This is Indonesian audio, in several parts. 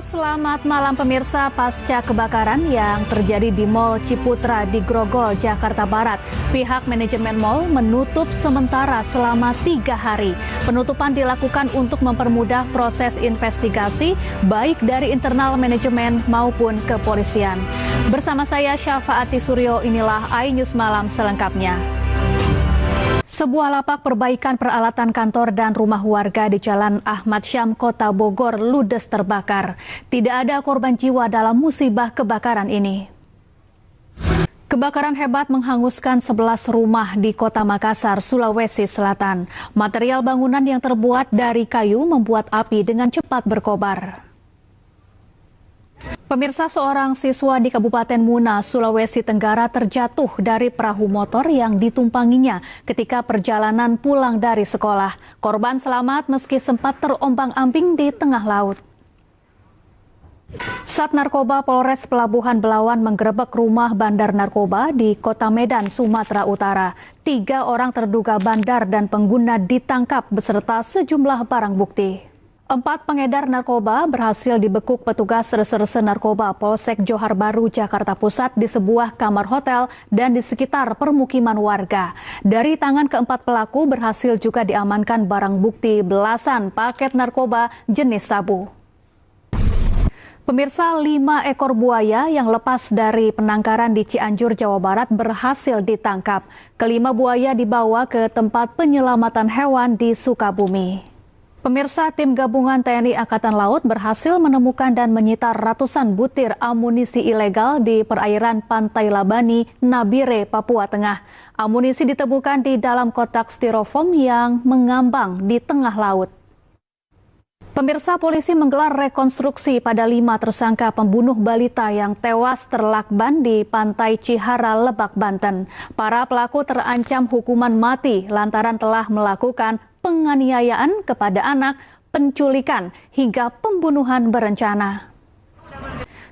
Selamat malam pemirsa. Pasca kebakaran yang terjadi di Mall Ciputra di Grogol, Jakarta Barat, pihak manajemen mall menutup sementara selama 3 hari. Penutupan dilakukan untuk mempermudah proses investigasi baik dari internal manajemen maupun kepolisian. Bersama saya Syafaati Suryo, inilah iNews Malam selengkapnya. Sebuah lapak perbaikan peralatan kantor dan rumah warga di Jalan Ahmad Syam, Kota Bogor, ludes terbakar. Tidak ada korban jiwa dalam musibah kebakaran ini. Kebakaran hebat menghanguskan 11 rumah di Kota Makassar, Sulawesi Selatan. Material bangunan yang terbuat dari kayu membuat api dengan cepat berkobar. Pemirsa, seorang siswa di Kabupaten Muna, Sulawesi Tenggara terjatuh dari perahu motor yang ditumpanginya ketika perjalanan pulang dari sekolah. Korban selamat meski sempat terombang-ambing di tengah laut. Sat Narkoba Polres Pelabuhan Belawan menggerebek rumah bandar narkoba di Kota Medan, Sumatera Utara. 3 orang terduga bandar dan pengguna ditangkap beserta sejumlah barang bukti. 4 pengedar narkoba berhasil dibekuk petugas reserse narkoba Polsek Johar Baru, Jakarta Pusat di sebuah kamar hotel dan di sekitar permukiman warga. Dari tangan keempat pelaku berhasil juga diamankan barang bukti belasan paket narkoba jenis sabu. Pemirsa, 5 ekor buaya yang lepas dari penangkaran di Cianjur, Jawa Barat berhasil ditangkap. Kelima buaya dibawa ke tempat penyelamatan hewan di Sukabumi. Pemirsa, tim gabungan TNI Angkatan Laut berhasil menemukan dan menyita ratusan butir amunisi ilegal di perairan Pantai Labani, Nabire, Papua Tengah. Amunisi ditemukan di dalam kotak styrofoam yang mengambang di tengah laut. Pemirsa, polisi menggelar rekonstruksi pada 5 tersangka pembunuh balita yang tewas terlakban di Pantai Cihara, Lebak, Banten. Para pelaku terancam hukuman mati lantaran telah melakukan penganiayaan kepada anak, penculikan, hingga pembunuhan berencana.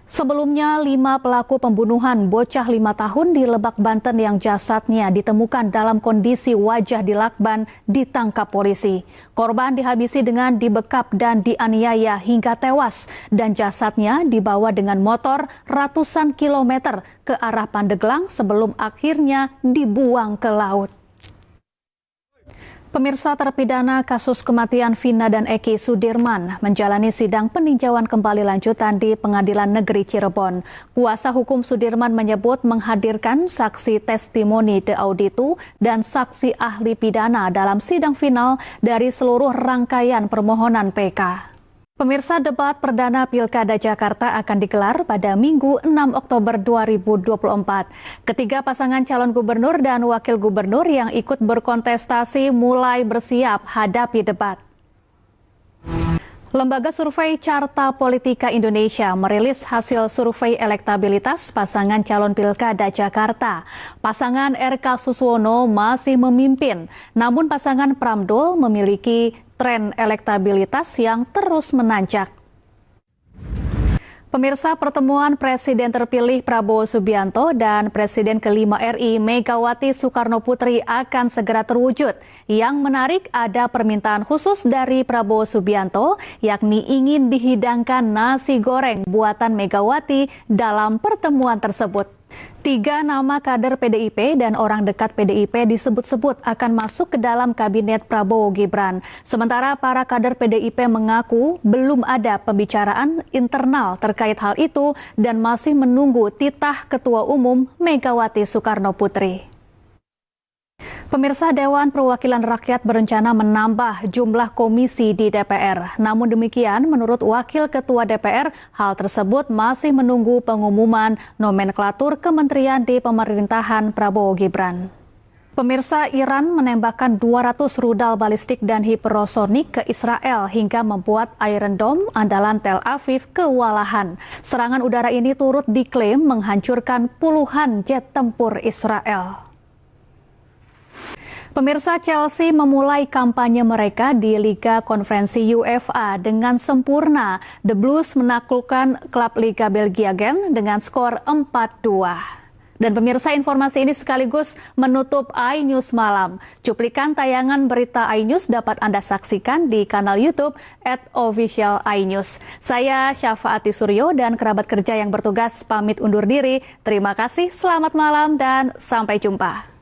Sebelumnya, 5 pelaku pembunuhan bocah 5 tahun di Lebak, Banten yang jasadnya ditemukan dalam kondisi wajah dilakban ditangkap polisi. Korban dihabisi dengan dibekap dan dianiaya hingga tewas dan jasadnya dibawa dengan motor ratusan kilometer ke arah Pandeglang sebelum akhirnya dibuang ke laut. Pemirsa, terpidana kasus kematian Vina dan Eki Sudirman menjalani sidang peninjauan kembali lanjutan di Pengadilan Negeri Cirebon. Kuasa hukum Sudirman menyebut menghadirkan saksi testimoni de auditu dan saksi ahli pidana dalam sidang final dari seluruh rangkaian permohonan PK. Pemirsa, debat perdana Pilkada Jakarta akan digelar pada Minggu 6 Oktober 2024. Ketiga pasangan calon gubernur dan wakil gubernur yang ikut berkontestasi mulai bersiap hadapi debat. Lembaga survei Carta Politika Indonesia merilis hasil survei elektabilitas pasangan calon Pilkada Jakarta. Pasangan RK Suswono masih memimpin, namun pasangan Pramdul memiliki tren elektabilitas yang terus menanjak. Pemirsa, pertemuan Presiden terpilih Prabowo Subianto dan Presiden kelima RI Megawati Soekarno Putri akan segera terwujud. Yang menarik, ada permintaan khusus dari Prabowo Subianto, yakni ingin dihidangkan nasi goreng buatan Megawati dalam pertemuan tersebut. 3 nama kader PDIP dan orang dekat PDIP disebut-sebut akan masuk ke dalam kabinet Prabowo Gibran. Sementara para kader PDIP mengaku belum ada pembicaraan internal terkait hal itu dan masih menunggu titah Ketua Umum Megawati Soekarno Putri. Pemirsa, Dewan Perwakilan Rakyat berencana menambah jumlah komisi di DPR. Namun demikian, menurut Wakil Ketua DPR, hal tersebut masih menunggu pengumuman nomenklatur kementerian di pemerintahan Prabowo Gibran. Pemirsa, Iran menembakkan 200 rudal balistik dan hipersonik ke Israel hingga membuat Iron Dome andalan Tel Aviv kewalahan. Serangan udara ini turut diklaim menghancurkan puluhan jet tempur Israel. Pemirsa, Chelsea memulai kampanye mereka di Liga Konferensi UEFA dengan sempurna. The Blues menaklukkan klub Liga Belgia Gent dengan skor 4-2. Dan pemirsa, informasi ini sekaligus menutup iNews Malam. Cuplikan tayangan berita iNews dapat Anda saksikan di kanal YouTube @officialinews. Saya Syafaati Suryo dan kerabat kerja yang bertugas pamit undur diri. Terima kasih, selamat malam dan sampai jumpa.